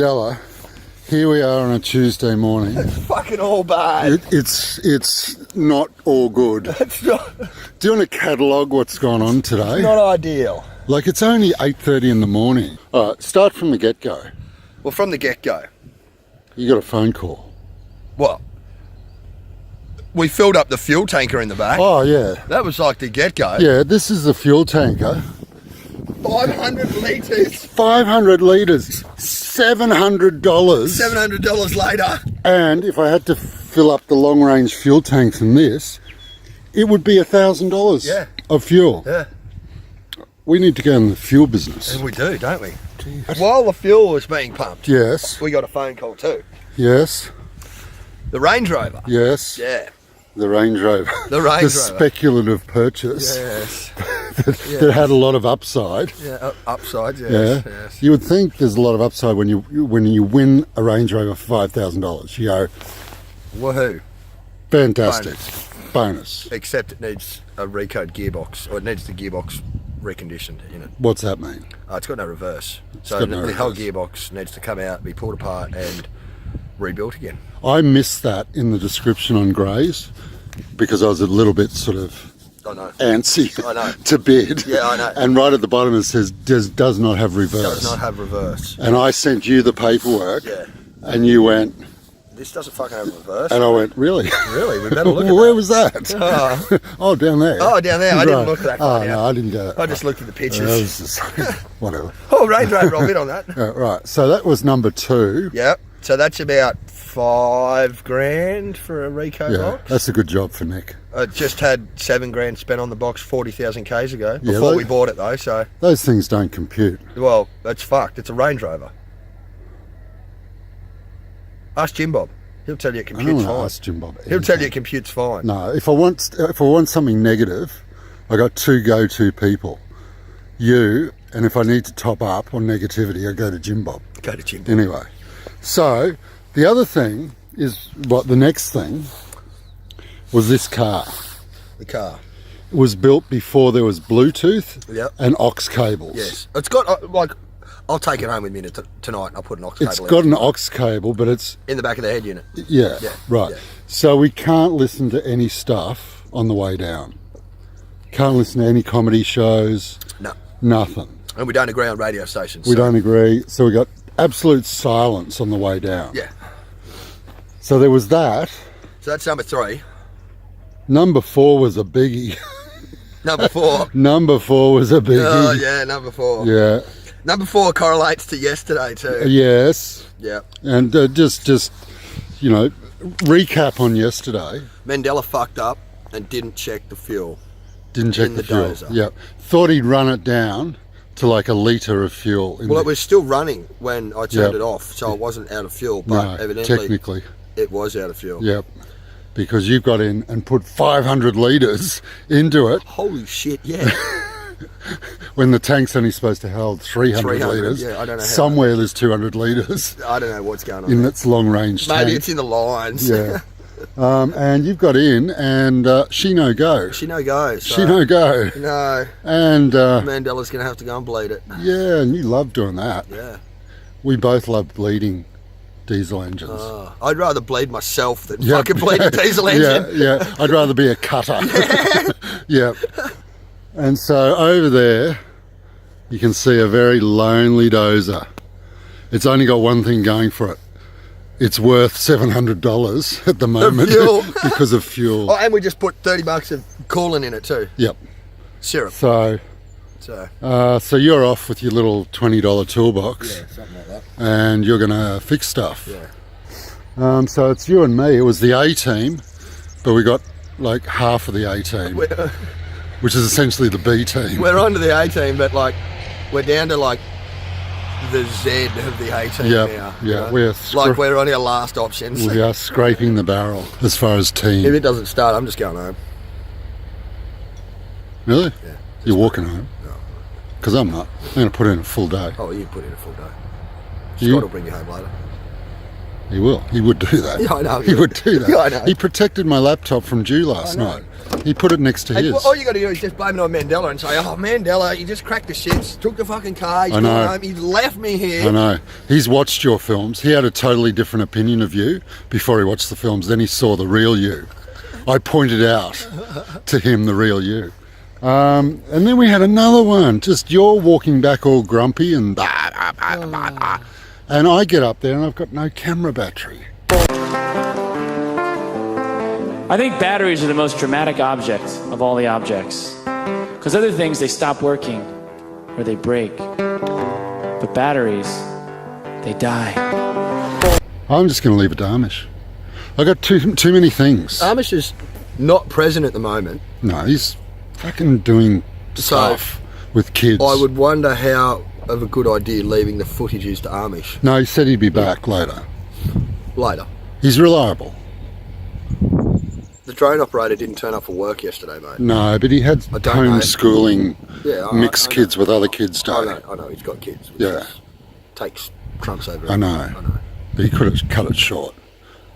Mandela, here we are on a Tuesday morning. It's fucking all bad. It's not all good. It's not. Do you want to catalogue what's gone on today? Not ideal. Like, it's only 8:30 in the morning. All right, start from the get-go. Well, from the get-go. You got a phone call. What? We filled up the fuel tanker in the back. Oh, yeah. That was like the get-go. Yeah, this is the fuel tanker. 500 litres. 500 litres. $700. $700 later. And if I had to fill up the long-range fuel tanks in this, it would be $1,000 of fuel. Yeah. We need to go in the fuel business. And we do, don't we? Jeez. While the fuel was being pumped, yes, we got a phone call too. Yes. The Range Rover. Yes. Yeah. The Range Rover. The Range Rover. Speculative purchase. Yes. that had a lot of upside. Yeah, upside. Yes. Yeah. Yes. You would think there's a lot of upside when you win a Range Rover for $5,000. You go, woohoo! Fantastic. Bonus. Except it needs a recode gearbox, or it needs the gearbox reconditioned in it. What's that mean? It's got no reverse. So got no the whole reverse. gearbox needs to come out, be pulled apart and rebuilt again. I missed that in the description on Greys because I was a little bit sort of I know. antsy I know. to bid. Yeah, I know. And right at the bottom it says does not have reverse. Does not have reverse. And I sent you the paperwork. Yeah. And you went, This doesn't fucking have reverse. and I went, really? Really? We better look at Where that. was that? Oh, down there. Oh, down there. I didn't Right. look that far Oh, down. no, I didn't go. I just looked at the pictures. That was just, whatever. Oh, Range Rover, I'll bid on that. Right, so that was number 2. Yep. So that's about $5,000 for a Rico Yeah, box. that's a good job for Nick. I just had $7,000 spent on the box 40,000 Ks ago Yeah, before they- we bought it though. So, Those things don't compute. well, that's fucked. It's a Range Rover. Ask JimBob. He'll tell you it I don't computes want to fine. ask JimBob. He'll tell you it computes fine. No, if I want something negative, I got 2 go-to people. You, and if I need to top up on negativity, I go to JimBob. Go to JimBob. Anyway, so the other thing is, the next thing was this car. The car. It was built before there was Bluetooth Yep. and aux cables. Yes. It's got, like, I'll take it home with me tonight. I'll put an aux cable It's got an aux cable, but it's, in the back of the head unit. yeah, Yeah, right. yeah. So we can't listen to any stuff on the way down. Can't listen to any comedy shows, No. nothing. And we don't agree on radio stations. We so- don't agree. So we got absolute silence on the way down. Yeah. So there was that. So that's number 3. Number 4 was a biggie. Number 4. Number 4 was a biggie. Oh, yeah, number 4. Yeah. Number 4 correlates to yesterday too. Yes. Yeah. And just you know, recap on yesterday. Mandela fucked up and didn't check the fuel. Didn't check In the the fuel. dozer. Yep. Thought he'd run it down to like a litre of fuel. Well, it was still running when I turned Yep. it off, so it wasn't out of fuel, but no, evidently technically. it was out of fuel. Yep. Because you've got in and put 500 litres into it Holy shit, yeah. when the tank's only supposed to hold 300 300, litres. yeah, I don't know how Somewhere there's 200 litres I don't know what's going on. in there. its long-range tank. Maybe it's in the lines. Yeah. And you've got in and she no go. She no go. So. She no go. No. And Mandela's going to have to go and bleed it. yeah, and you love doing that. Yeah. We both love bleeding diesel engines. Oh, I'd rather bleed myself than Yep. fucking bleed a diesel engine. Yeah. I'd rather be a cutter. Yeah. And so over there, you can see a very lonely dozer. It's only got one thing going for it. It's worth $700 at the moment fuel. because of fuel. Oh, and we just put $30 of coolant in it too. Yep. Syrup. So you're off with your little $20 toolbox. Yeah, something like that. And you're going to fix stuff. Yeah. So it's you and me. It was the A team, but we got like half of the A team, which is essentially the B team. We're on to the A team, but like we're down to like the Z of the A team Yep, now. yeah, you know? We're on our last options. We are scraping the barrel as far as If team. it doesn't start, I'm just going home. Really? Yeah. You're walking home? No. Because I'm not. I'm going to put in a full day. Oh, you put in a full day. You- Scott will bring you home later. He will. He would do that. Yeah, I know. He would do that. Yeah, I know. He protected my laptop from dew last night. He put it next to his. All you got to do is just blame it on Mandela and say, oh, Mandela, he just cracked the shits, took the fucking car, he's I know. gone home, he left me here. I know. He's watched your films. He had a totally different opinion of you before he watched the films. Then he saw the real you. I pointed out to him the real you. And then we had another one. Just you're walking back all grumpy and blah, blah, blah, blah, blah. And I get up there and I've got no camera battery. I think batteries are the most dramatic object of all the objects. Because other things, they stop working or they break. But batteries, they die. I'm just going to leave it to Amish. I got too many things. Amish is not present at the moment. No, he's fucking doing stuff with kids. I would wonder how of a good idea leaving the footage is to Amish. No, he said he'd be back later. Later. He's reliable. The drone operator didn't turn up for work yesterday, mate. No, but he had I don't know. homeschooling, Yeah, mixed kids with other kids I dating. know, he's got kids. Which Yeah. takes trumps over. I know. But he could have cut it short.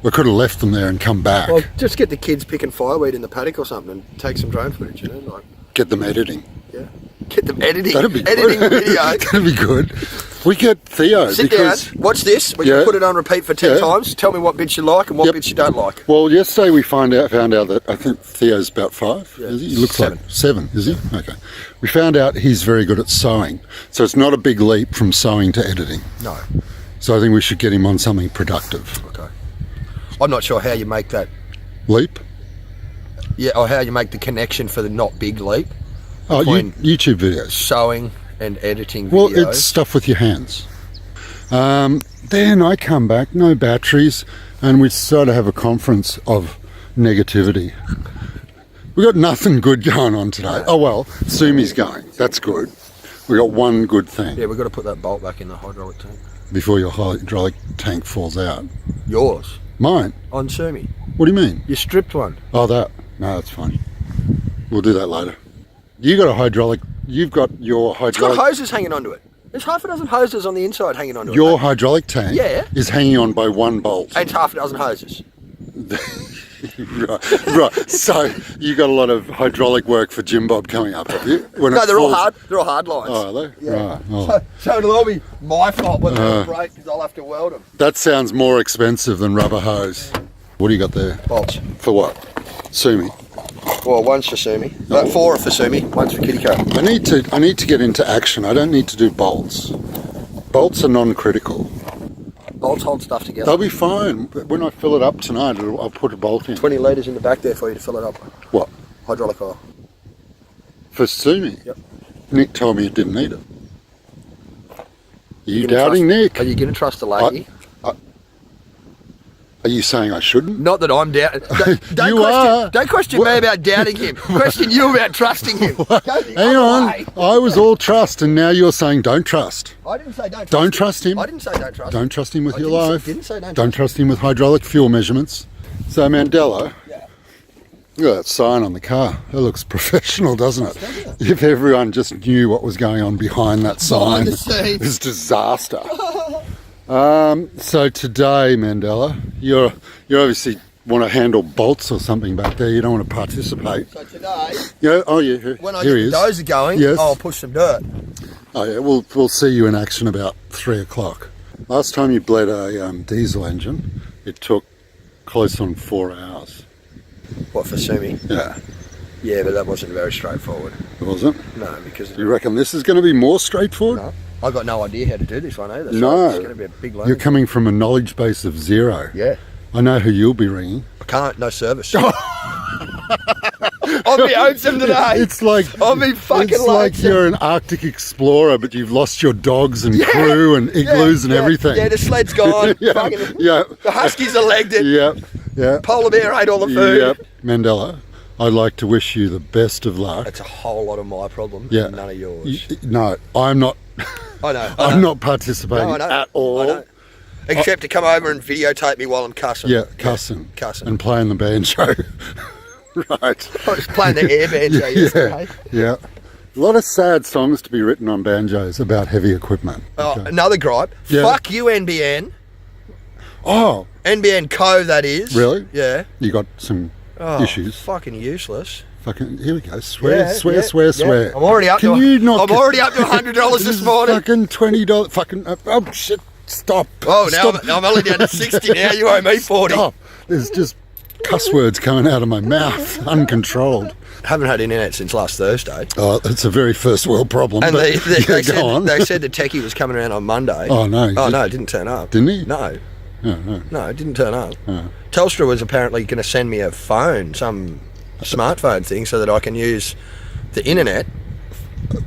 We could have left them there and come back. Well, just get the kids picking fireweed in the paddock or something and take some drone footage, you know? Like, Get them editing. yeah. Get them editing. That'd be editing good. video. That'd be good. We get Theo Sit because... down, watch this. We're going to put it on repeat for 10 times. Tell me what bits you like and what bits you don't like. Well, yesterday we found out that I think Theo's about 5. Yeah, Is he? He looks 7. like 7, is he? Okay. We found out he's very good at sewing. So it's not a big leap from sewing to editing. No. So I think we should get him on something productive. Okay. I'm not sure how you make that. Leap? Yeah, or how you make the connection for the not big leap. Oh, Between YouTube videos. sewing and editing videos. Well, it's stuff with your hands. Then I come back, no batteries, and we sort of have a conference of negativity. We got nothing good going on today. Oh well, Sumi's going. That's good. We got one good thing. Yeah, we've got to put that bolt back in the hydraulic tank. Before your hydraulic tank falls out. Yours. Mine? On Sumi. What do you mean? You stripped one. Oh, that. No, that's fine. We'll do that later. You got a hydraulic. You've got your It's hydraulic. got hoses hanging onto it. There's half a dozen hoses on the inside hanging onto it. Your mate. hydraulic tank is hanging on by one bolt. And it's half a dozen hoses. right. So you got a lot of hydraulic work for JimBob coming up, have you? When No, it they're all falls- hard. They're all hard lines. Oh, are they? Yeah. Right. Oh. So it'll all be my fault when they break because I'll have to weld them. That sounds more expensive than rubber hose. What do you got there? Bolts. For what? Sumi. Well, one's for Sumi. 4 are for Sumi. One's for Kitty Cat. I need to get into action. I don't need to do bolts. Bolts are non-critical. Bolts hold stuff together. They'll be fine. But when I fill it up tonight, I'll put a bolt in. 20 litres in the back there for you to fill it up. What? Hydraulic oil. For Sumi? Yep. Nick told me it didn't need it. Are you gonna doubting trust- Nick? Are you going to trust the lady? Are you saying I shouldn't? Not that I'm doubting. Don't question me about doubting him. Question you about trusting him. Go the Hang other on. way. I was all trust, and now you're saying don't trust. I didn't say don't trust Don't him. trust him. I didn't say don't trust him. Don't trust him with I your didn't say- life. didn't say don't Don't trust him with hydraulic fuel measurements. So Mandela, Yeah. look at that sign on the car. That looks professional, doesn't it? If everyone just knew what was going on behind that sign, Behind the scenes. it's disaster. So today, Mandela, you obviously want to handle bolts or something back there. You don't want to participate. So today, Yeah. Oh, yeah. Here, when I here get he the is. dozer going, Yes. I'll push some dirt. Oh yeah, we'll see you in action about 3 o'clock. Last time you bled a diesel engine, it took close on 4 hours. What, for Sumi? Yeah, Yeah, but that wasn't very straightforward. was it? No, because You reckon this is going to be more straightforward? no, I've got no idea how to do this one either. So No. it's going to be a big learning. You're coming from a knowledge base of 0. Yeah. I know who you'll be ringing. I can't, no service. I'll be lonesome today. It's like I'll be fucking it's like lonesome. you're an Arctic explorer, but you've lost your dogs and crew and igloos and everything. Yeah, the sled's gone. Yeah, Fucking- yeah. The huskies are legged it. Yep, yeah. Polar bear ate all the food. Yep. Mandela, I'd like to wish you the best of luck. It's a whole lot of my problem Yeah. and none of yours. No, I'm not. I know. I'm not participating No, I know. at all. I know. Except to come over and videotape me while I'm cussing. Yeah, cussing. Cussing. And playing the banjo. Right. I was playing the air banjo yesterday. Yeah. A lot of sad songs to be written on banjos about heavy equipment. Oh, Okay. another gripe. Yeah. Fuck you, NBN. Oh, NBN Co, that is. Really? Yeah. You got some issues. Fucking useless. Fucking, here we go. Swear, Yeah, swear, yeah, swear, yeah. swear. I'm already up Can to you not I'm already up to $100 this morning. Fucking $20. Fucking, oh shit. Stop. Oh, now Stop. I'm only down to 60 now. You owe me 40. Stop. There's just cuss words coming out of my mouth, uncontrolled. Haven't had internet since last Thursday. Oh, it's a very first world problem. And but they go on. said the techie was coming around on Monday. Oh, no. Oh, no, it didn't turn up. Didn't he? No. Oh, no. No, it didn't turn up. Oh. Telstra was apparently going to send me a phone, some smartphone thing, so that I can use the internet.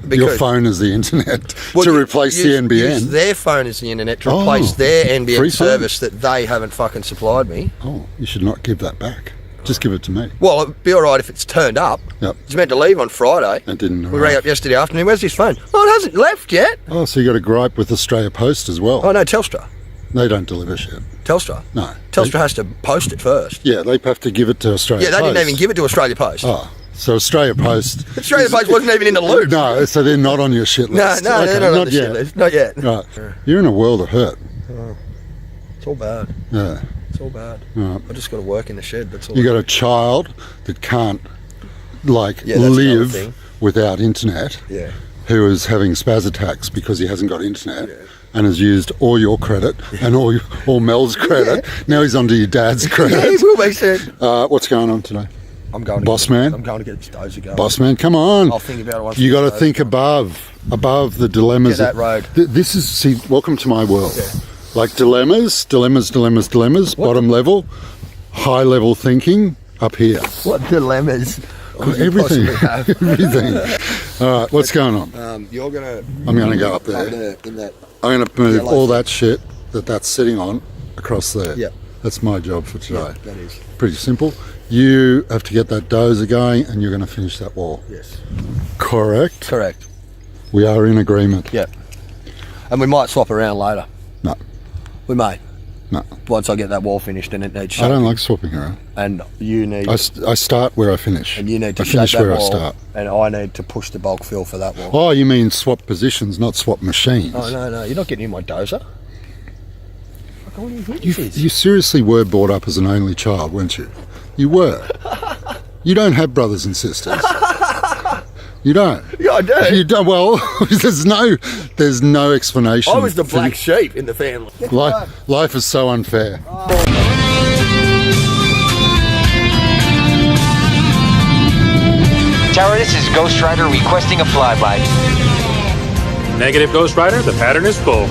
Your phone is the internet to replace the NBN. Use their phone as the internet to replace their NBN free service that they haven't fucking supplied me. Oh, you should not give that back. Just give it to me. Well, it'd be all right if it's turned up. Yep. He's meant to leave on Friday. It didn't. We rang up yesterday afternoon. Where's his phone? Oh, it hasn't left yet. Oh, so you got a gripe with Australia Post as well? Oh, no, Telstra. They don't deliver shit. Telstra? No. Telstra has to post it first. Yeah, they have to give it to Australia Yeah, they Post. didn't even give it to Australia Post. Oh, so Australia Post... Australia Post wasn't even in the loop. No, so they're not on your shit list. No, Okay, they're not on the yet. shit list. Not yet. Right. You're in a world of hurt. It's all bad. Yeah. It's all bad. Right. I just got to work in the shed. That's all. You got a child that can't, like, Yeah, that's another live thing. without internet, Yeah. who is having spaz attacks because he hasn't got internet and has used all your credit and all Mel's credit. Now he's onto your dad's credit. Yeah, he will be soon. What's going on today? I'm going to Boss get, man? I'm going to get this dozer going. Boss man, come on. I'll think about it once. You got to it's think above the dilemmas. Get that road. This is, see, welcome to my world. Yeah. Like dilemmas, bottom level, high level thinking, up here. What dilemmas? could you Everything. possibly have? Everything. All right, what's going on? You're going to... I'm going to go up there. In that... I'm going to move Yellow all thing. that shit that's sitting on across there. Yeah. That's my job for today. Yeah, that is. Pretty simple. You have to get that dozer going and you're going to finish that wall. Yes. Correct? Correct. We are in agreement. Yeah. And we might swap around later. No. We may. No. Once I get that wall finished and it needs I shaping. don't like swapping around. And you need... I start where I finish. and you need to I shape finish that where wall. I start. And I need to push the bulk fill for that wall. Oh, you mean swap positions, not swap machines? Oh, no. You're not getting in my dozer. Fuck, what do you think You, this is? you seriously were brought up as an only child, weren't you? You were. You don't have brothers and sisters. You don't. Yeah, I do. You don't. Well, there's no explanation. I was the for black sheep in the family. Life is so unfair. Tower, this is Ghost Rider requesting a flyby. Negative, Ghost Rider. The pattern is full.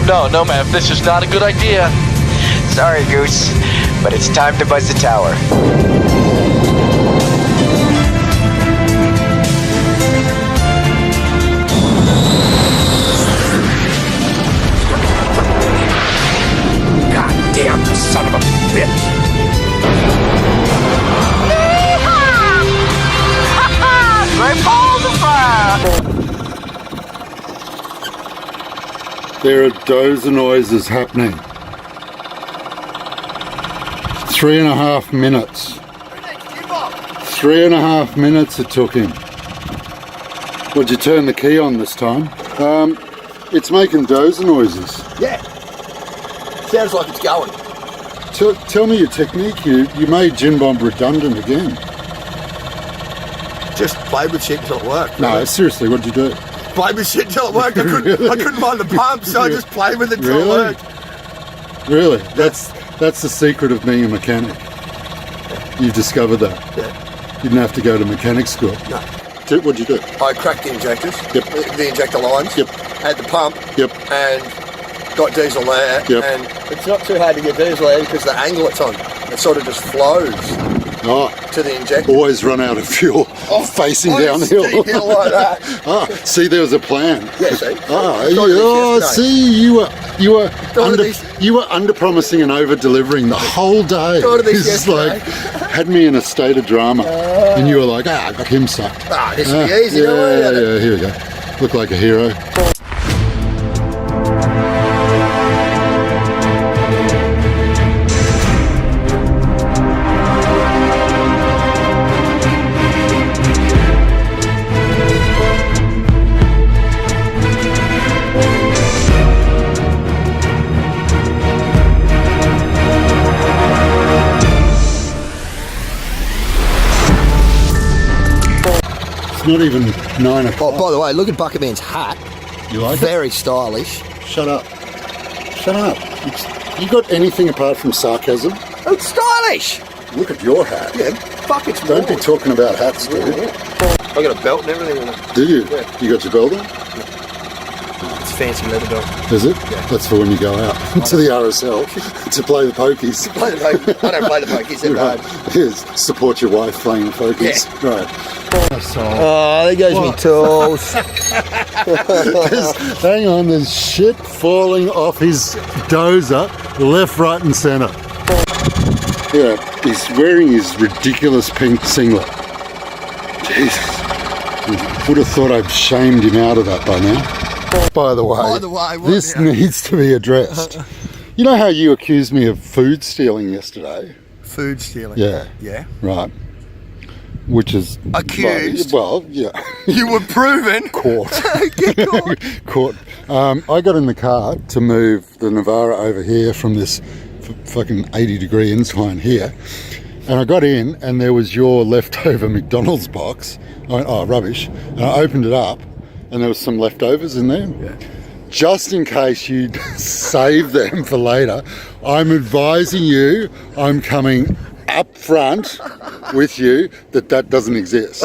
No, ma'am, this is not a good idea. Sorry, Goose, but it's time to buzz the tower. God damn, son of a bitch. Great balls of fire! There are dozer noises happening. 3.5 minutes. 3.5 minutes it took him. Would you turn the key on this time? It's making dozer noises. Yeah. Sounds like it's going. Tell me your technique. You made JimBob redundant again. Just played with shit until it worked. No, seriously, what'd you do? Played with shit until it worked. I couldn't find the pump, so I just played with it until it Really? worked. Really? That's the secret of being a mechanic. You've discovered that. Yeah. You didn't have to go to mechanic school. No. What'd you do? I cracked the injectors, Yep. the injector lines, Yep. had the pump, Yep. and got diesel there. Yep. And it's not too hard to get diesel there because the angle it's on, it sort of just flows Oh, to the injector. always run out of fuel facing on a downhill. steep hill like that. See, there was a plan. Yeah, see? See, you were Thought of this- under promising and over delivering the whole day. Thought of this It's yesterday. like had me in a state of drama, and you were like, I got him sucked. This will be easy, don't worry about it. Yeah, here we go. Look like a hero. not even 9 o'clock. Oh, by the way, look at Bucket Man's hat. You like Very stylish. it? Shut up. Shut up. You got anything apart from sarcasm? It's stylish. Look at your hat. Yeah, fuck, it's Don't be warm. talking about hats, dude. I got a belt and everything on it. Do you? Yeah. You got your belt on? It's a fancy leather belt. Is it? Yeah. That's for when you go out to the RSL to play the pokies. Play the pokies. I don't play the pokies. They're Right. hard. Yes. Support your wife playing the pokies. Yeah. Right. Oh, there goes me tools. Hang on, there's shit falling off his dozer left, right and centre. Yeah, he's wearing his ridiculous pink singlet. Jesus. Would have thought I'd shamed him out of that by now. By the way, what this now? needs to be addressed. You know how you accused me of food stealing yesterday? Food stealing. Yeah. Yeah. Right. Which is... Accused? Well, yeah. You were proven. Caught. Get caught. Caught. I got in the car to move the Navara over here from this fucking 80-degree incline here, and I got in and there was your leftover McDonald's box. I went, oh, rubbish. And I opened it up and there was some leftovers in there. Yeah. Just in case you'd save them for later, I'm advising you, I'm coming up front with you that doesn't exist.